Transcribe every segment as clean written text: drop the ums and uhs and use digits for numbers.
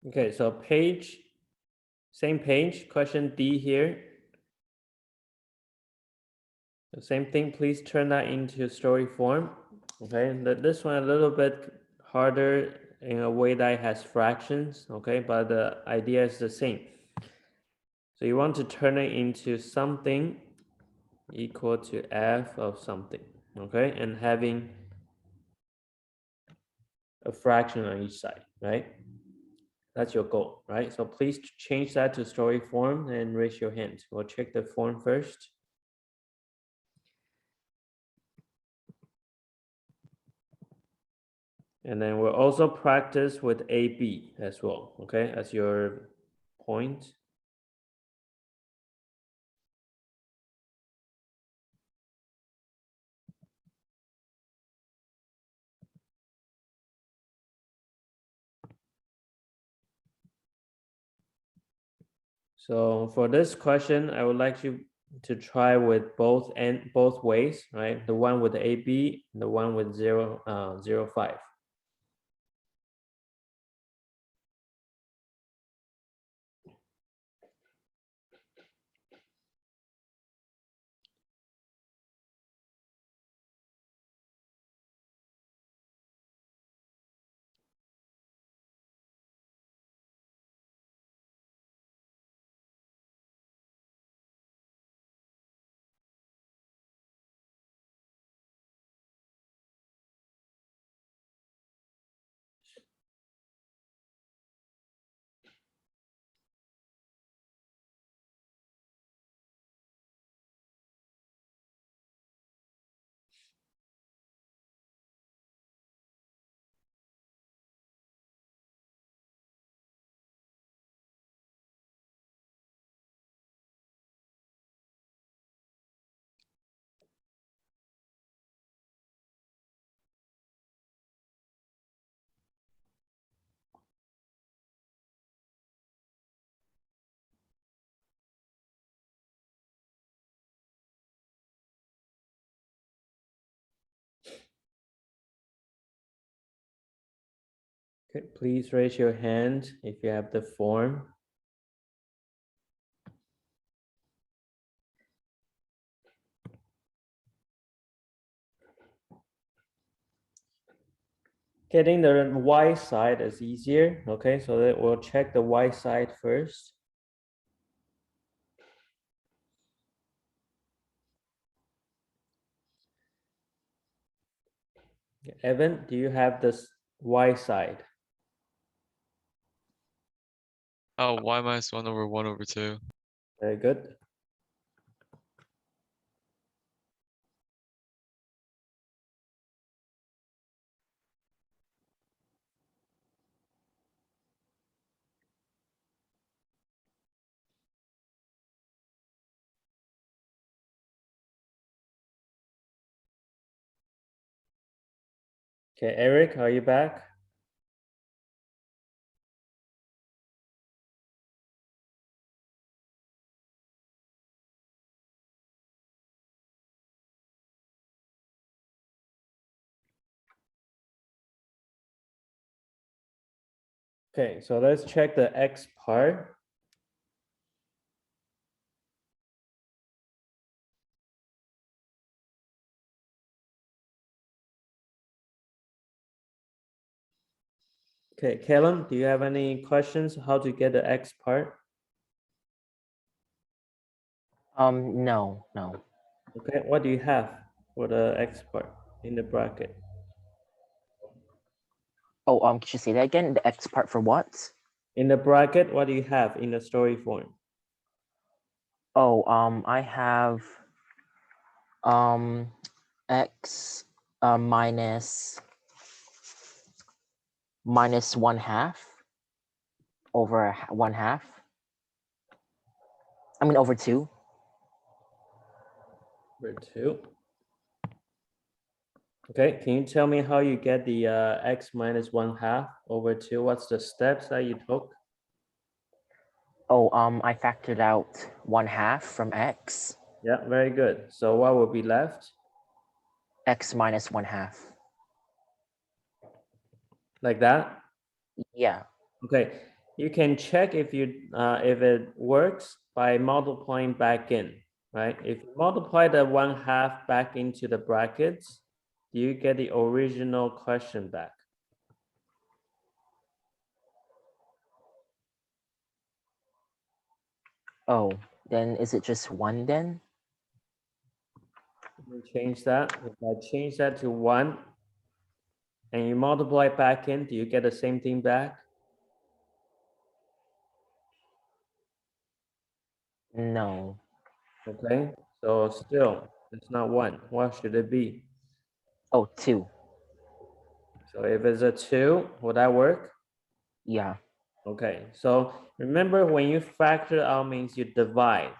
Okay, so same page, question D here. The same thing, please turn that into story form. Okay, this one a little bit harder in a way that it has fractions, okay, but the idea is the same. So you want to turn it into something equal to f of something, okay, and having a fraction on each side, right? That's your goal, right? So please change that to story form and raise your hand. We'll check the form first. And then we'll also practice with AB as well, okay, as your point. So for this question, I would like you to try with both ways, right? The one with AB, the one with 0.05. Okay, please raise your hand if you have the form. Getting the y side is easier, okay? So that we'll check the y side first. Evan, do you have this y side? Oh, y minus 1 over 1 over 2. Very good. Okay, Eric, are you back? Okay, so let's check the x part. Okay, Kellen, do you have any questions how to get the x part? No. Okay, what do you have for the x part in the bracket? Oh, could you say that again? The X part for what? In the bracket, what do you have in the story form? Oh, I have X minus 1/2 over 1/2. I mean over 2. Over 2. Okay, can you tell me how you get the x minus 1/2 over 2? What's the steps that you took? Oh, I factored out 1/2 from X. Yeah, very good. So what will be left? X minus 1/2. Like that? Yeah. Okay, you can check if it works by multiplying back in, right? If you multiply the 1/2 back into the brackets, do you get the original question back? Oh, then is it just 1 then? Let me change that. If I change that to 1 and you multiply back in, do you get the same thing back? No. Okay, so still, it's not 1. What should it be? Oh, 2. So if it's a 2, will that work? Yeah. Okay, so remember when you factor out means you divide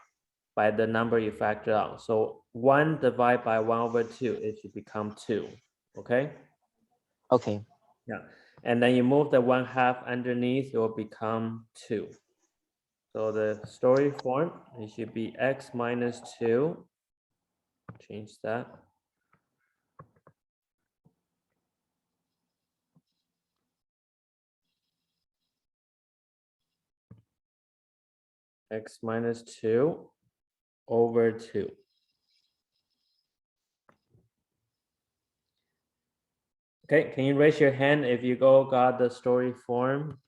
by the number you factor out. So 1 divided by 1/2, it should become 2, okay? Okay. Yeah, and then you move the 1/2 underneath, it will become 2. So the story form, it should be x minus 2, change that. X minus 2 over 2. Okay, can you raise your hand if you got the story form?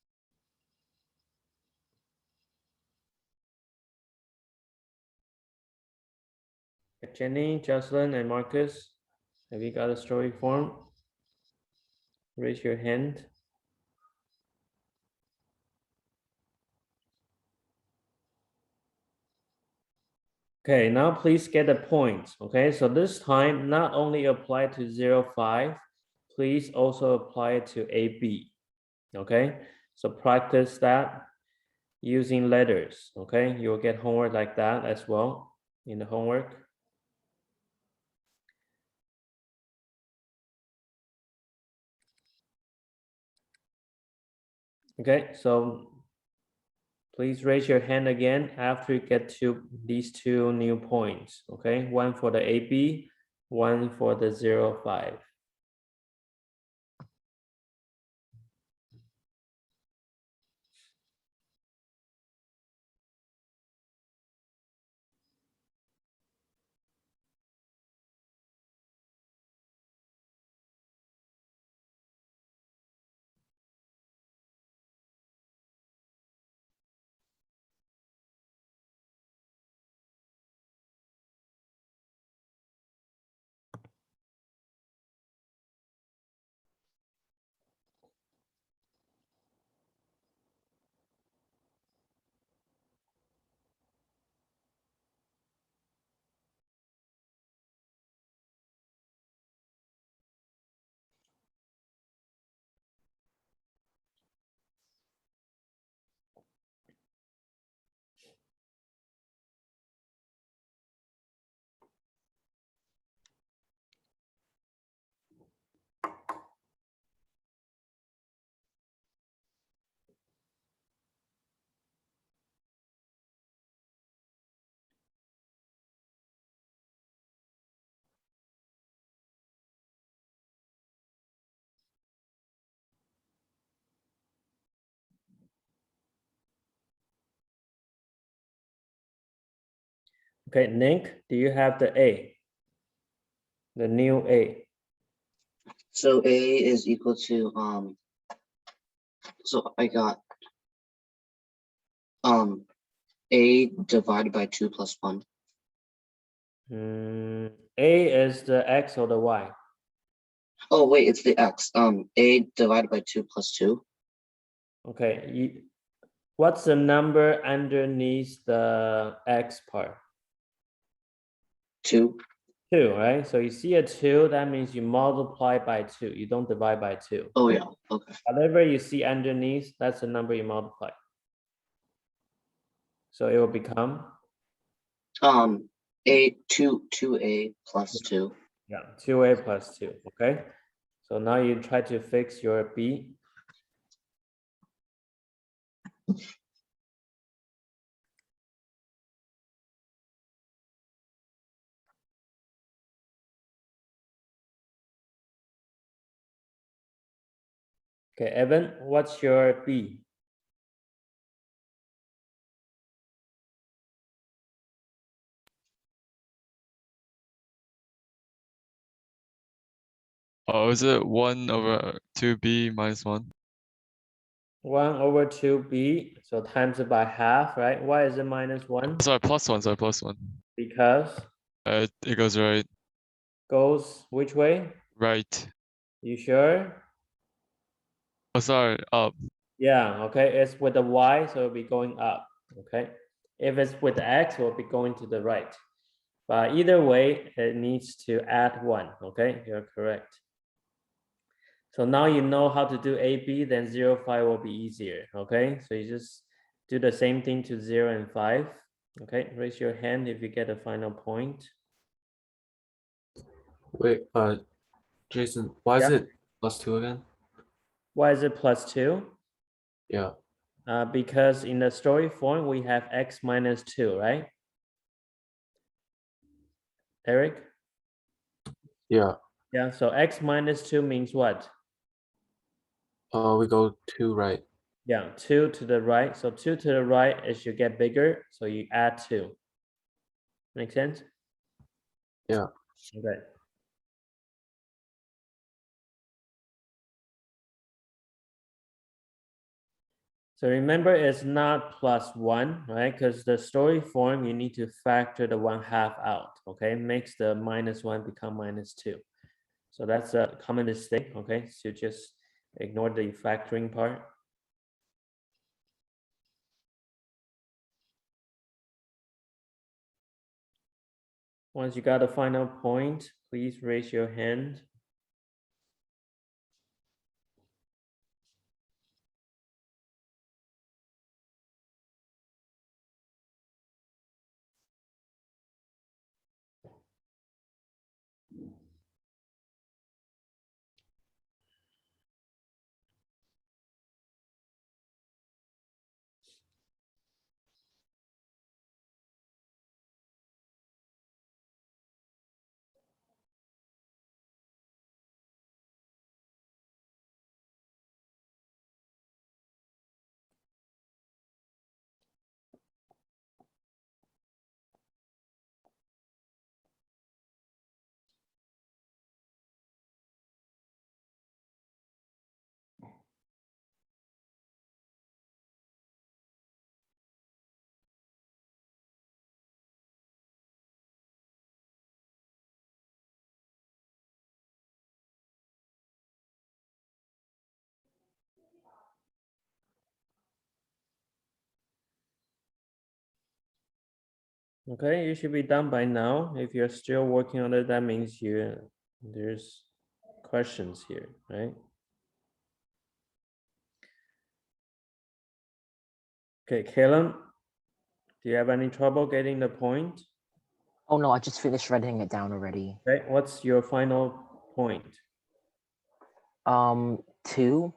Jenny, Jocelyn, and Marcus, have you got a story form? Raise your hand. Okay, now please get the points. Okay, so this time not only apply to 0, 5, please also apply it to AB. Okay, so practice that using letters. Okay, you'll get homework like that as well in the homework. Okay, so please raise your hand again after you get to these 2 new points. Okay, one for the AB, one for the 0, 5. Okay, Nick, do you have the A? The new A. So A is equal to, so I got, A divided by 2 plus 1. A is the X or the Y? Oh, wait, it's the X. A divided by 2 plus 2. Okay, what's the number underneath the X part? 2. 2, right? So you see a 2, that means you multiply by 2. You don't divide by 2. Oh, yeah. Okay. Whatever you see underneath, that's the number you multiply. So it will become? A 2A plus 2. Yeah, 2A plus 2, okay? So now you try to fix your B. Okay, Evan, what's your B? Oh, is it 1 over 2b minus 1? 1 over 2b, so times it by half, right? Why is it minus 1? Sorry, +1, sorry, +1. Because It goes right. goes which way? Right. You sure? Oh, sorry, up. Yeah, okay, it's with the y, so it'll be going up, okay? If it's with the x, it will be going to the right. But either way, it needs to add 1, okay? You're correct. So now you know how to do AB, then 0, 5 will be easier, okay? So you just do the same thing to 0 and 5, okay? Raise your hand if you get a final point. Wait, Jason, why is Yeah. it +2 again? Why is it +2? Yeah. Because in the story form, we have x minus 2, right? Eric? Yeah. Yeah, so x minus 2 means what? We go 2 right. Yeah, 2 to the right. So 2 to the right, it should get bigger. So you add 2. Make sense? Yeah. Okay. So remember, it's not +1, right? Because the story form, you need to factor the 1/2 out, okay? Makes the -1 become -2. So that's a common mistake, okay? So just ignore the factoring part. Once you got a final point, please raise your hand. Okay, you should be done by now. If you're still working on it, that means there's questions here, right? Okay, Caleb, do you have any trouble getting the point? Oh no, I just finished writing it down already. Okay, what's your final point? 2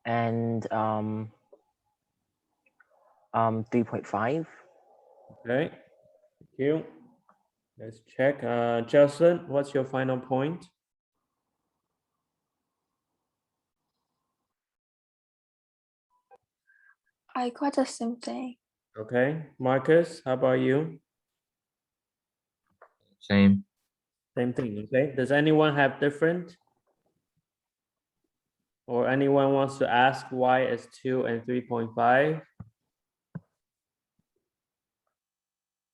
and 3.5. Okay, thank you. Let's check. Justin, what's your final point? I got the same thing. Okay, Marcus, how about you? Same. Same thing, okay. Does anyone have different? Or anyone wants to ask why is 2 and 3.5?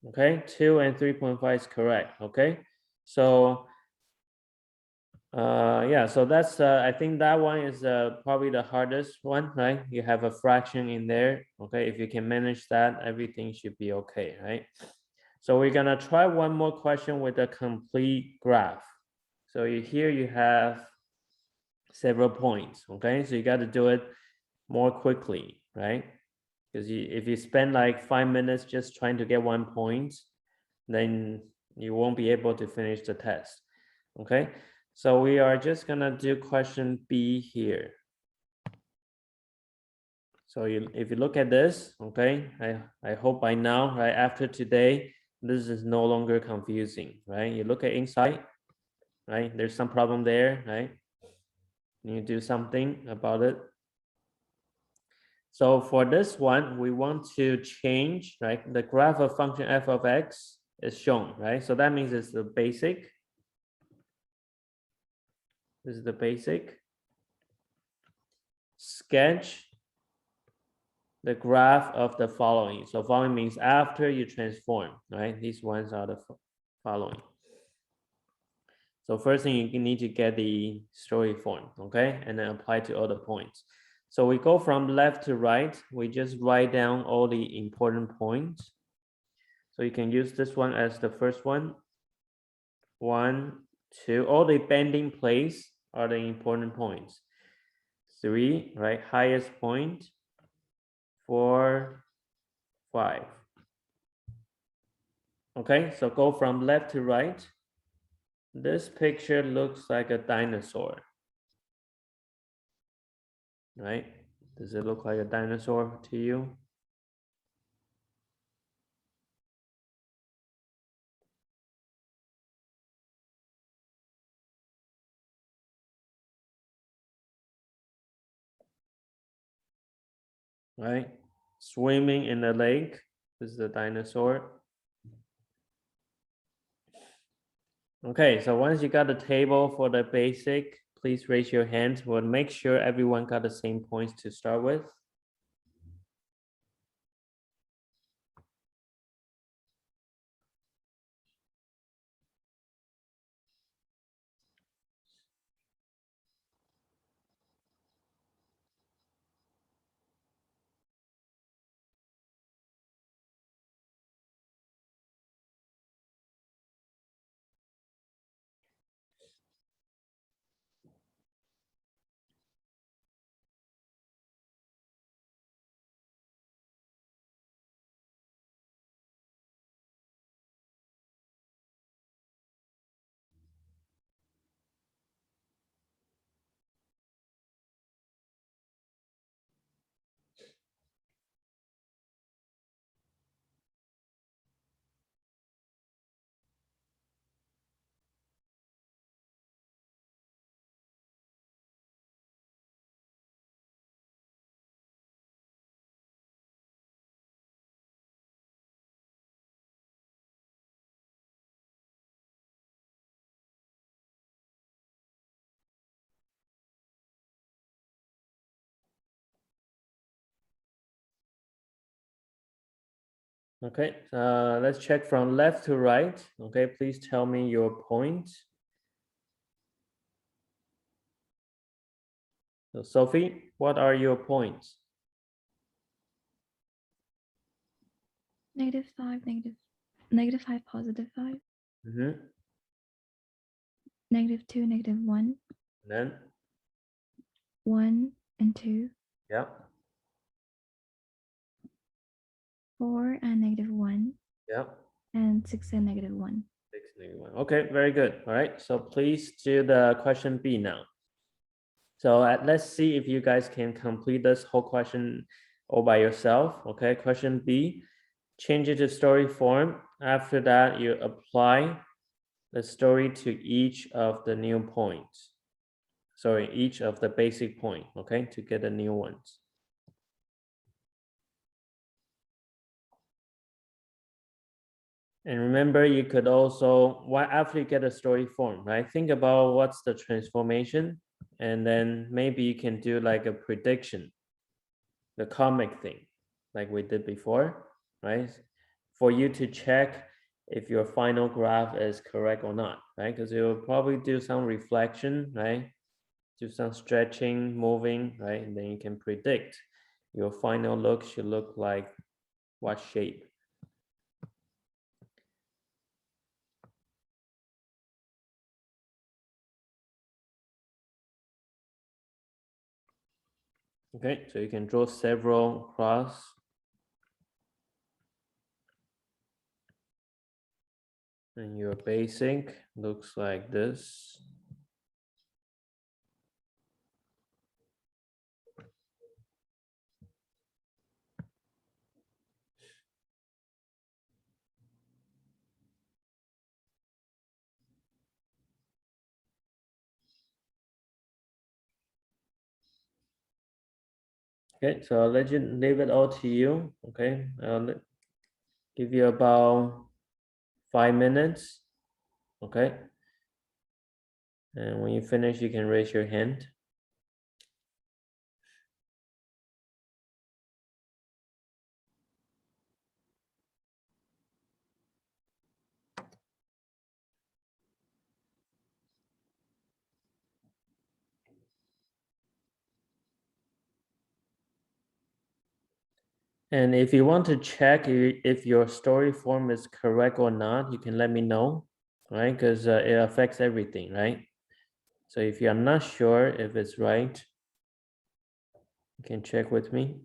Okay, 2 and 3.5 is correct, okay? So yeah, so that's I think that one is probably the hardest one, right? You have a fraction in there, okay? If you can manage that, everything should be okay, right? So we're gonna try one more question with a complete graph. So here you have several points, okay? So you got to do it more quickly, right? Because if you spend like 5 minutes just trying to get 1 point, then you won't be able to finish the test, okay? So we are just gonna do question B here. So if you look at this, okay, I hope by now, right, after today, this is no longer confusing, right? You look at inside, right? There's some problem there, right? You do something about it. So for this one, we want to change, right? The graph of function f of x is shown, right? So that means it's the basic. This is the basic. Sketch the graph of the following. So following means after you transform, right? These ones are the following. So first thing you need to get the story form, okay? And then apply to all the points. So we go from left to right. We just write down all the important points. So you can use this one as the first one. 1, 2, all the bending place are the important points. 3, right? Highest point. 4, 5. Okay, so go from left to right. This picture looks like a dinosaur, right? Does it look like a dinosaur to you? Right? Swimming in the lake. This is a dinosaur. Okay, so once you got the table for the basic, please raise your hands. We'll make sure everyone got the same points to start with. Okay, let's check from left to right. Okay, please tell me your point. So Sophie, what are your points? -5, -5, +5, Mm-hmm. -2, -1, Then, 1 and 2, yeah, 4 and -1, yeah. and 6 and -1. 6, -1. Okay, very good. All right, so please do the question B now. So let's see if you guys can complete this whole question all by yourself. Okay, question B, change it to story form. After that, you apply the story to each of the new points. Sorry, each of the basic point, okay, to get the new ones. And remember, you could also, after you get a story form, right? Think about what's the transformation, and then maybe you can do like a prediction, the comic thing, like we did before, right? For you to check if your final graph is correct or not, right? Because you'll probably do some reflection, right? Do some stretching, moving, right? And then you can predict your final look should look like what shape. Okay, so you can draw several cross. And your basic looks like this. Okay, so I'll leave it all to you. Okay, I'll give you about 5 minutes. Okay, And when you finish, you can raise your hand. And if you want to check if your story form is correct or not, you can let me know, right? Because it affects everything, right? So if you're not sure if it's right, you can check with me.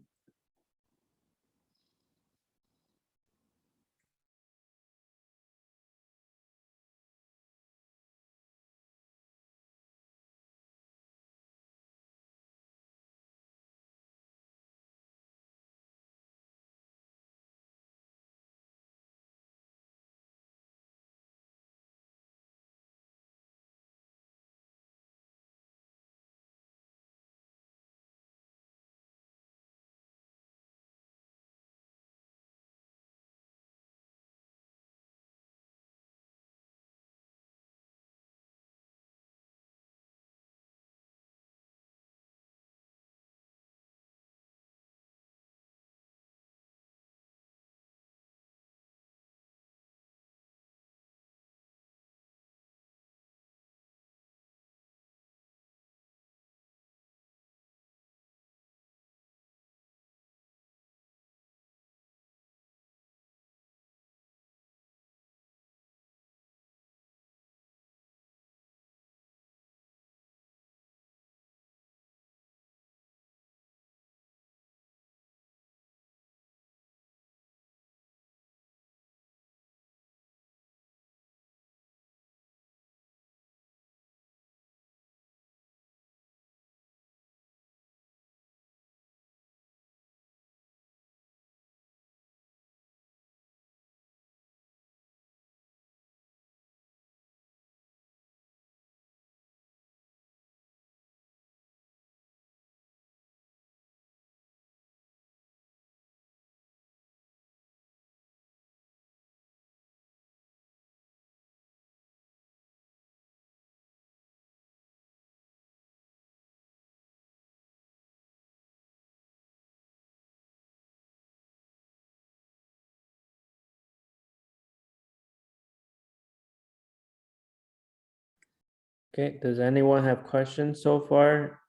Okay, does anyone have questions so far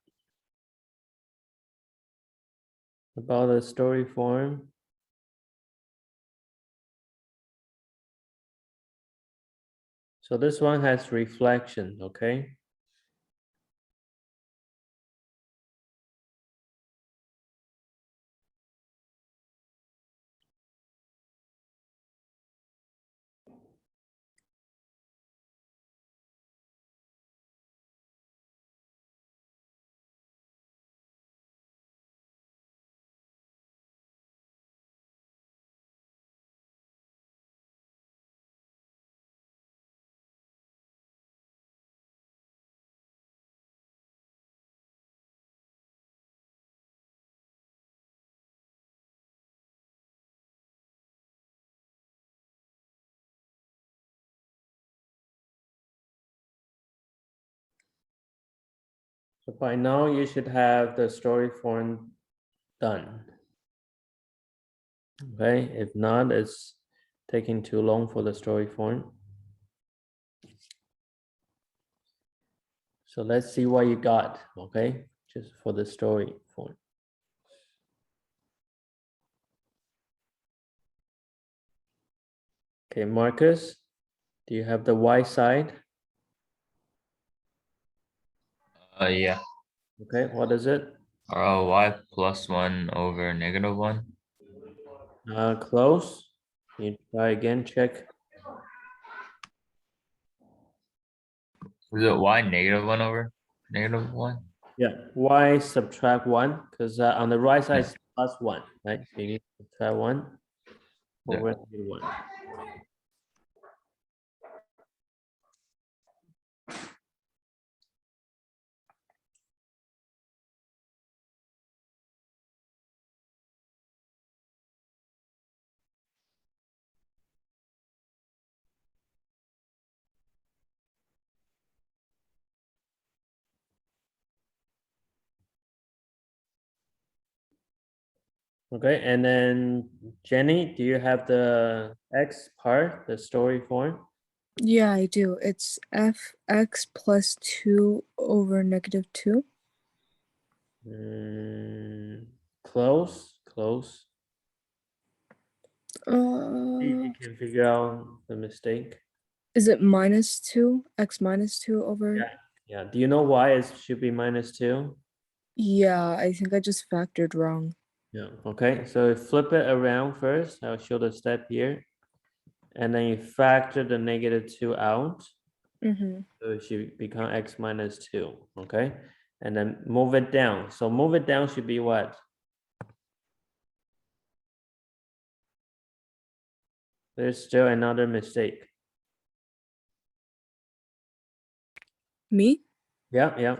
about the story form? So this one has reflection, okay? So by now you should have the story form done. Okay, if not, it's taking too long for the story form. So let's see what you got, okay? Just for the story form. Okay, Marcus, do you have the y side? Yeah. Okay, what is it? Y plus 1 over -1. Close. You try again, check. Is it y -1 over -1? Yeah, y subtract 1, because on the right side Yeah. it's plus 1, right? So you need to subtract 1 Yeah. over -1. Okay, and then Jenny, do you have the x part, the story form? Yeah, I do. It's fx plus 2 over -2. Close, close. See if you Uh, can figure out the mistake. is it -2? X minus 2 over? Yeah, yeah. Do you know why it should be -2? Yeah, I think I just factored wrong. Yeah, okay. So flip it around first. I'll show the step here. And then you factor the -2 out. Mm-hmm. So it should become x minus 2, okay? And then move it down. So move it down should be what? There's still another mistake. Me? Yeah, yeah.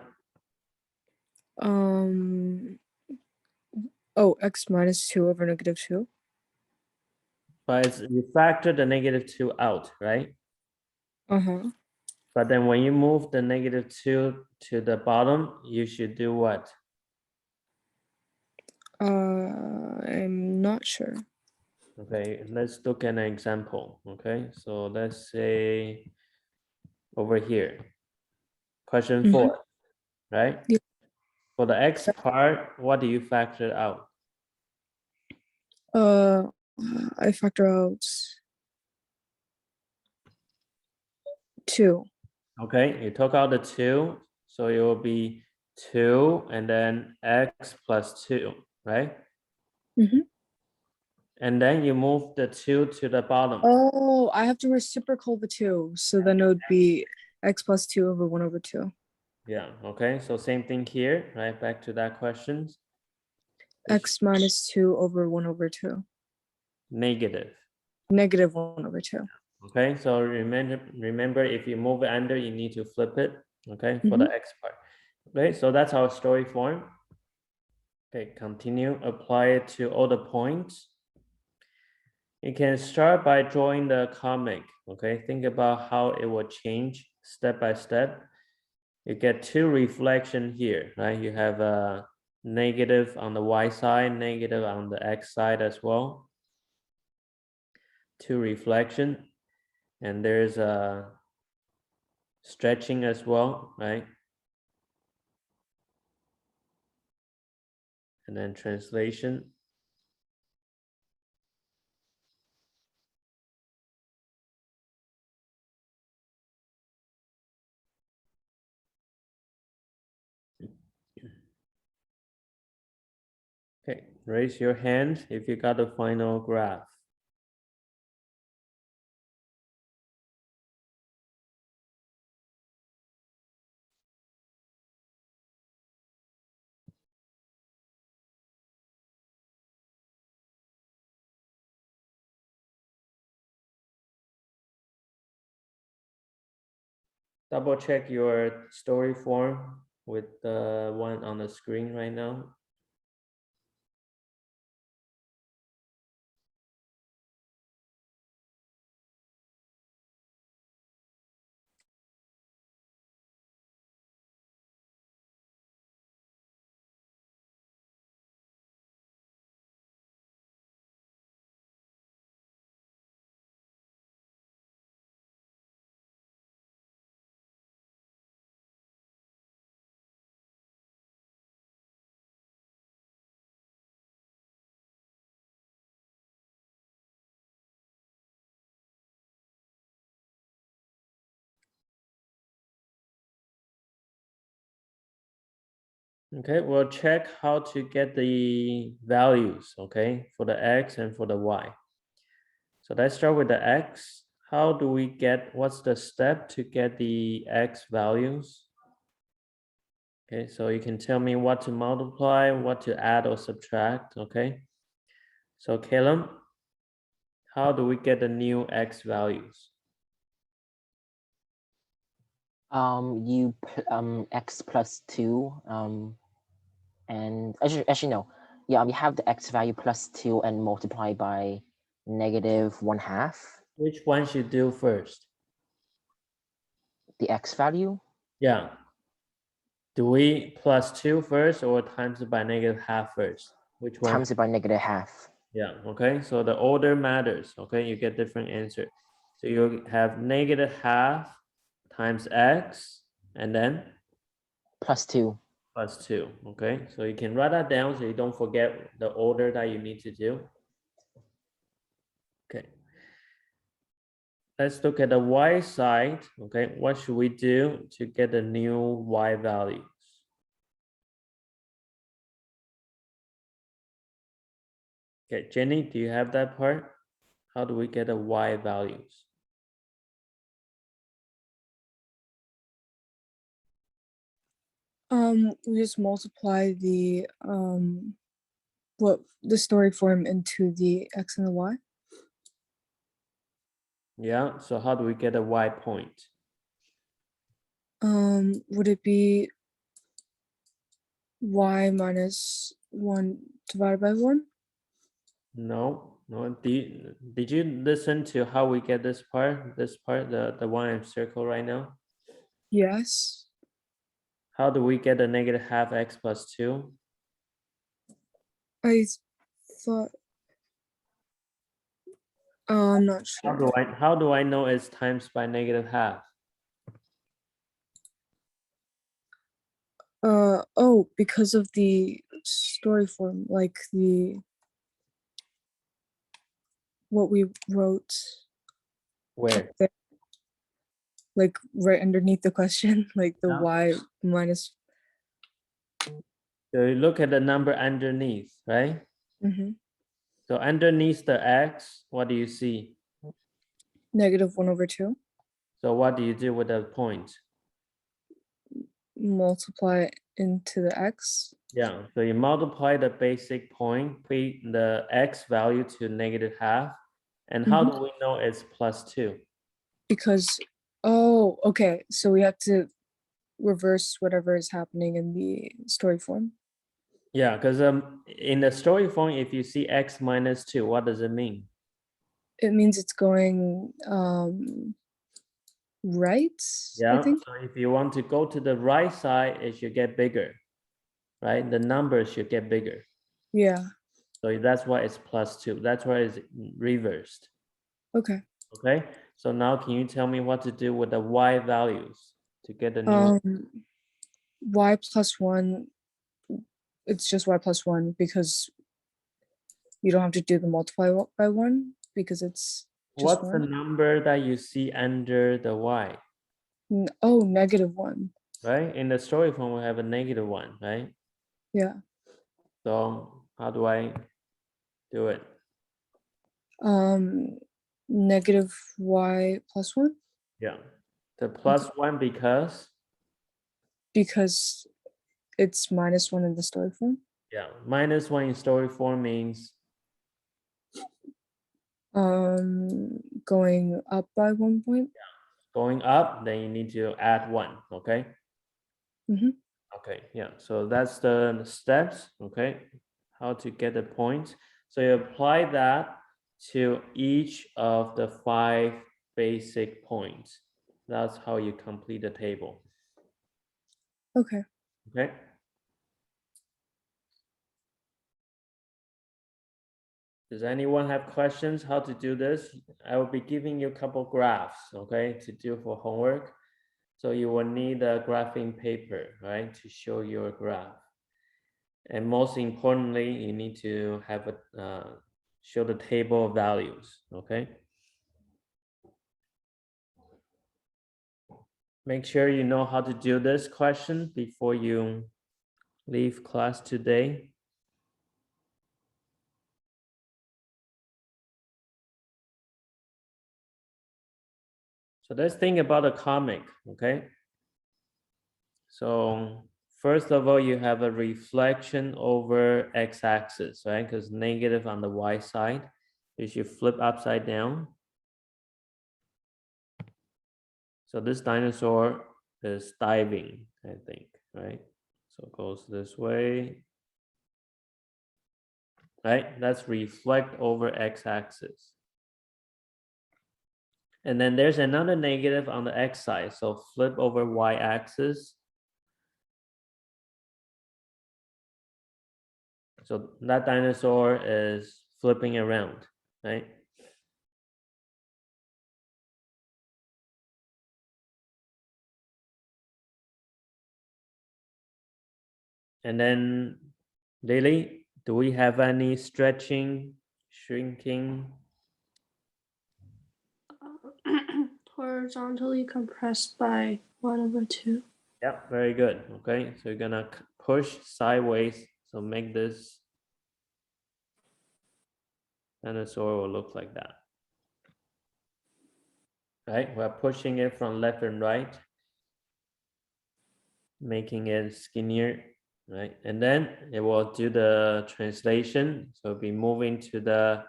Oh, x minus 2 over -2. But you factor the -2 out, right? Uh-huh. But then when you move the -2 to the bottom, you should do what? I'm not sure. Okay, let's look at an example. Okay, so let's say over here, question Mhm. 4, right? Yeah. For the x part, what do you factor out? I factor out 2. Okay, you took out the 2, so it will be 2 and then x plus 2, right? Mhm. And then you move the 2 to the bottom. Oh, I have to reciprocal the 2, so then it would be x plus 2 over 1 over 2. Yeah, okay, so same thing here, right? Back to that question. X minus 2 over 1 over 2. Negative. Negative 1 over 2. Okay, so remember if you move it under, you need to flip it, okay, for the x part. Okay, so that's our story form. Okay, continue, apply it to all the points. You can start by drawing the comic, okay? Think about how it will change step by step. You get 2 reflection here, right? You have a negative on the y side, negative on the x side as well. 2 reflection, and there's a stretching as well, right? And then translation. Okay, raise your hand if you got the final graph. Double check your story form with the one on the screen right now. Okay, we'll check how to get the values, okay, for the x and for the y. So let's start with the x. How do we get, what's the step to get the x values? Okay, so you can tell me what to multiply, what to add or subtract, okay? So Caleb, how do we get the new x values? X plus 2 and actually no, yeah, you have the x value plus 2 and multiply by -1/2 Which one should do first? the x value. Yeah. Do we plus 2 first or times it by -1/2 first? Which one? times it by negative half. Yeah, okay, so the order matters, okay, you get different answer. So you have negative half times x and then Plus 2. plus 2, okay? So you can write that down so you don't forget the order that you need to do. Okay. Let's look at the y side, okay? What should we do to get the new y values? Okay, Jenny, do you have that part? How do we get the y values? We just multiply the what the story form into the x and the y. Yeah, so how do we get a y point? Would it be y minus 1 divided by 1? No, no. Did you listen to how we get this part? This part, the one in circle right now? Yes. How do we get a negative half x plus 2? I thought. I'm not sure. How do I know it's times by negative half? Oh, because of the story form, like what we wrote Where? there, like right underneath the question, like the Yeah. y minus. So you look at the number underneath, right? Mhm, So underneath the x, what do you see? negative 1 over 2. So what do you do with the point? Multiply into the x. Yeah, so you multiply the basic point, put the x value to negative half. And how do we know it's plus 2? Because, oh, okay, so we have to reverse whatever is happening in the story form. Yeah, because in the story form, if you see x minus 2, what does it mean? It means it's going right, I Yeah, think. so if you want to go to the right side, it should get bigger, right? The numbers should get bigger. Yeah, So that's why it's plus 2. That's why it's reversed. okay. Okay, so now can you tell me what to do with the y values to get the new? Y plus 1, it's just y plus 1 because you don't have to do the multiply by 1 because it's just What's the 1. number that you see under the y, Oh, negative 1. right? In the story form, we have a negative 1, right? Yeah. So how do I do it? Negative y plus 1 Yeah, the plus 1 because, because it's minus 1 in the story form. yeah, minus 1 in story form means, Going up by 1 point. going up, then you need to add 1, okay? Mhm. Okay, yeah, so that's the steps, okay? How to get the points. So you apply that to each of the 5 basic points. That's how you complete the table, Okay. okay? Does anyone have questions how to do this? I will be giving you a couple graphs, okay, to do for homework. So you will need a graphing paper, right, to show your graph. And most importantly, you need to have a show the table of values, okay? Make sure you know how to do this question before you leave class today. So let's think about a comic, okay? So first of all, you have a reflection over x-axis, right? Because negative on the y side, you should flip upside down. So this dinosaur is diving, I think, right? So it goes this way, right? That's reflect over x-axis. And then there's another negative on the x side. So flip over y-axis. So that dinosaur is flipping around, right? And then Lily, do we have any stretching, shrinking? Horizontally compressed by 1/2. Yeah, very good. Okay, so you're gonna push sideways. So make this dinosaur will look like that. Right, we're pushing it from left and right, making it skinnier, right? And then it will do the translation. So it'll be moving to the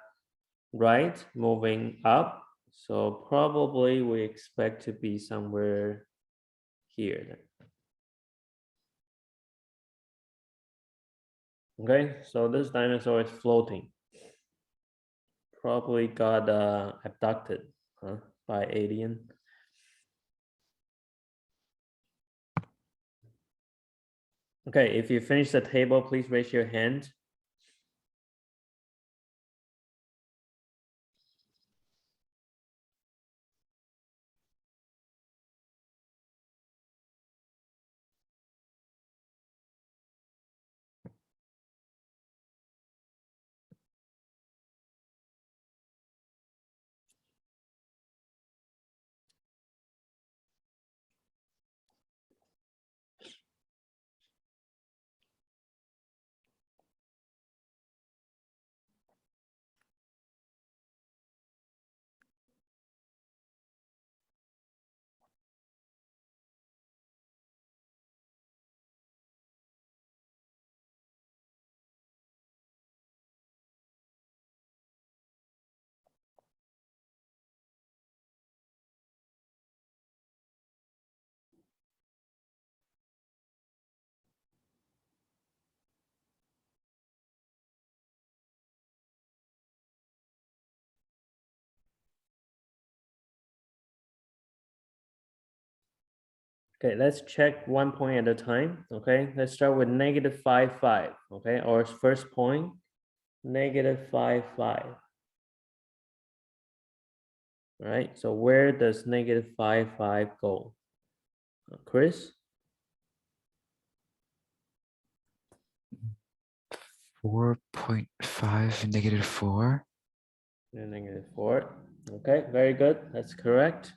right, moving up. So probably we expect to be somewhere here. Okay, so this dinosaur is floating. Probably got abducted by alien. Okay, if you finish the table, please raise your hand. Okay, let's check 1 point at a time. Okay, let's start with -5, 5. Okay, our first point, -5, 5. All right, so where does -5, 5 go? Chris? 4.5 negative 4. -4. Okay, very good. That's correct.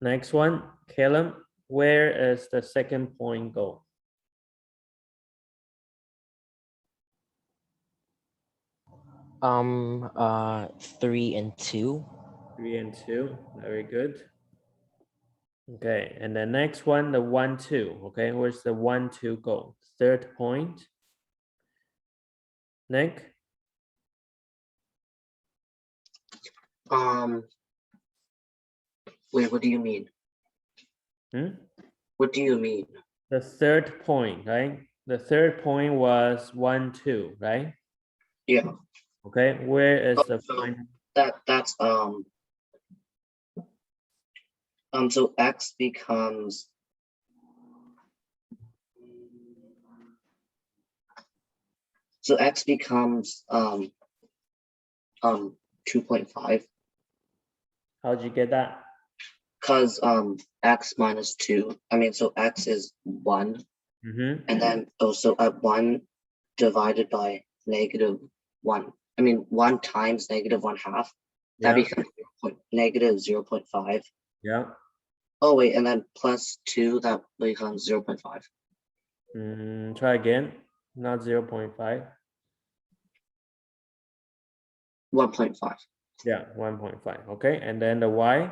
Next one, Caleb, where is the second point go? Three and two. 3 and 2. Very good. Okay, and the next one, the 1, 2. Okay, where's the 1, 2 go? Third point. Nick? Wait, what do you mean? Hmm? What do you mean? The third point, right? The third point was 1, 2, right? Yeah. Okay, where is Oh, the so final? that's so x becomes so x becomes 2.5 How'd you get that? because x minus 2, I mean, so x is 1, Mm-hmm. and then also at 1 divided by -1, I mean 1 times -1/2, that Yeah, becomes -0.5. yeah. Oh wait, and then plus 2, that becomes 0.5. Try again. Not 0.5. 1.5. Yeah, 1.5. Okay, and then the y.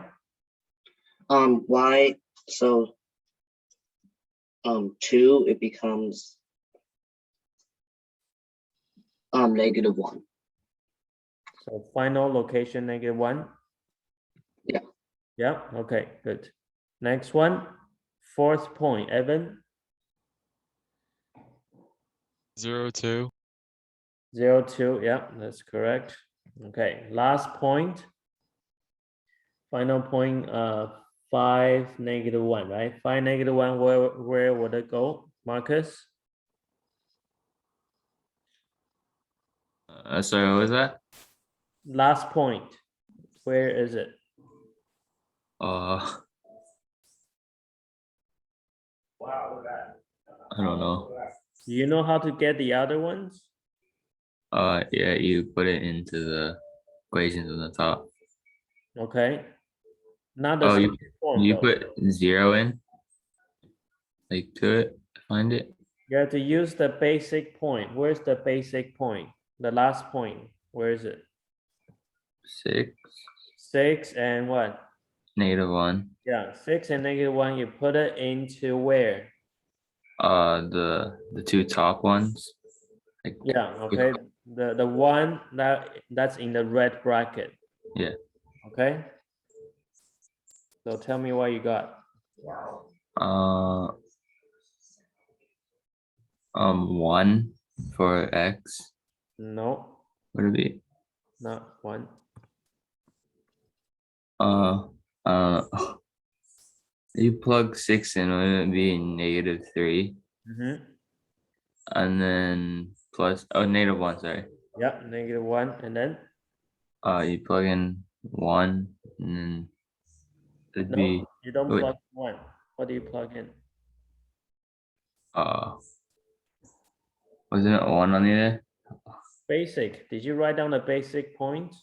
Y, so 2, it becomes -1. So final location -1. Yeah. Yeah, okay, good. Next one, fourth point, Evan. 0, 2. 0, 2. Yeah, that's correct. Okay, last point. Final point, 5, -1, right? 5, -1, where would it go, Marcus? Sorry, what was that? Last point. Where is it? I don't know. Do you know how to get the other ones? Yeah, you put it into the equations on the top. Okay. Not the Oh, same form you though. put 0 in, like to it, find it. You have to use the basic point. Where's the basic point? The last point. Where is it? 6, 6 and what? -1. Yeah, 6 and -1. You put it into where? The two top ones. Like, Yeah, okay. The one that's in the red bracket. yeah. Okay. So tell me what you got. 1 for x. No, What would it be? not 1. You plug 6 in, would it be -3? Mm-hmm. And then plus, -1, sorry. Yep, -1, and then You plug in 1, and then it'd no, be, you don't wait. plug 1. What do you plug in? wasn't it 1 on the other? Basic. Did you write down the basic point?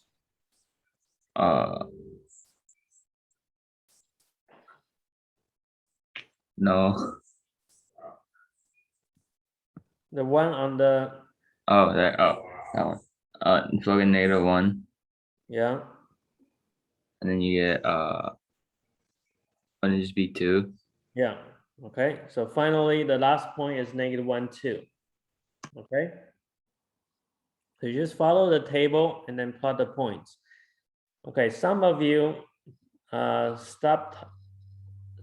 No. The one on the That one. You plug in -1, yeah. and then you get, wouldn't it just be 2? Yeah. Okay. So finally, the last point is -1, 2. Okay. So you just follow the table and then plot the points. Okay. Some of you stopped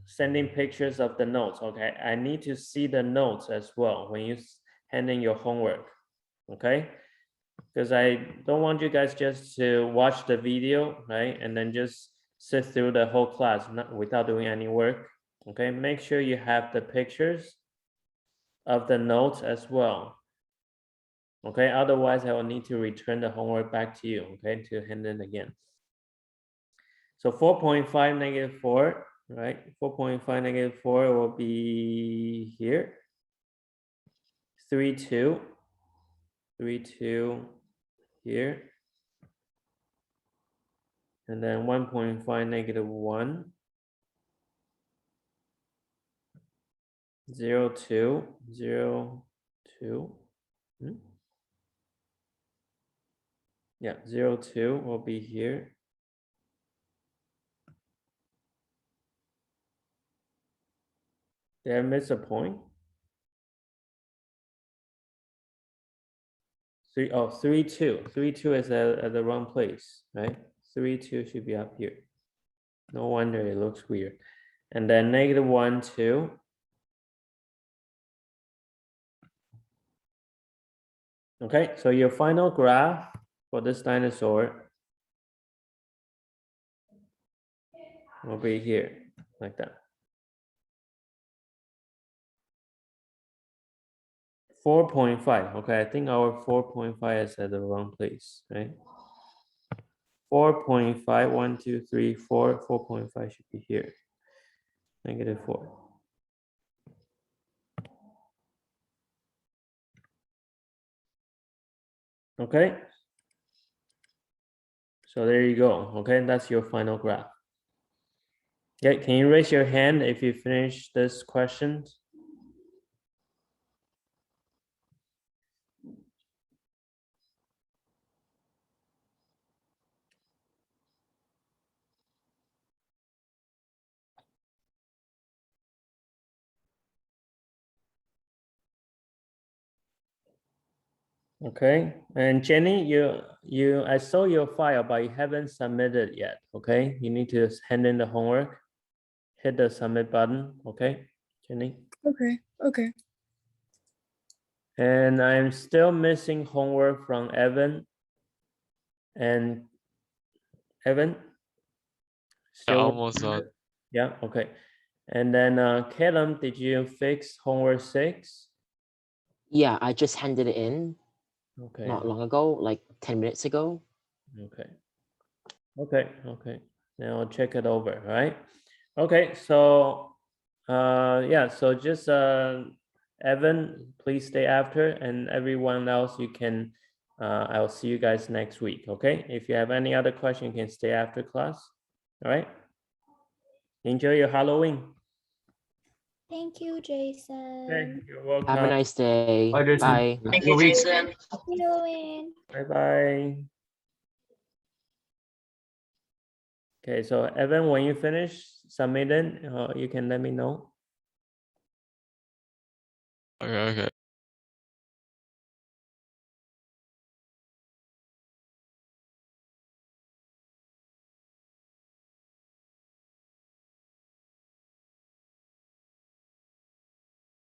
sending pictures of the notes. Okay. I need to see the notes as well when you hand in your homework. Okay. Because I don't want you guys just to watch the video, right? And then just sit through the whole class without doing any work. Okay, make sure you have the pictures of the notes as well. Okay, otherwise I will need to return the homework back to you, okay, to hand in again. So 4.5 -4, right? 4.5 -4 will be here. 3, 2. 3, 2 here. And then 1.5 -1. 0, 2, 0, 2. Yeah, 0, 2 will be here. Did I miss a point? 3, 2. 3, 2 is at the wrong place, right? 3, 2 should be up here. No wonder it looks weird. And then -1, 2. Okay, so your final graph for this dinosaur will be here, like that. 4.5. Okay, I think our 4.5 is at the wrong place, right? 4.5, 1, 2, 3, 4. 4.5 should be here. -4. Okay. So there you go. Okay, that's your final graph. Okay, can you raise your hand if you finish this question? Okay, and Jenny, I saw your file, but you haven't submitted yet. Okay, you need to hand in the homework. Hit the submit button. Okay, Jenny. Okay. Okay. And I'm still missing homework from Evan. And Evan. Yeah, almost done. Yeah. Okay. And then Callum, did you fix homework 6? Yeah, I just handed it in. Okay. not long ago, like 10 minutes ago. Okay. Okay. Now I'll check it over, right? Okay, so yeah, so just Evan, please stay after, and everyone else you can I'll see you guys next week, okay? If you have any other question, you can stay after class. All right. Enjoy your Halloween. Thank you, Jason. Okay, you're welcome. Have a nice day. Bye, Jason. Bye. Thank you, Jason. Halloween. Bye-bye. Okay, so Evan, when you finish submitting, you can let me know. Okay.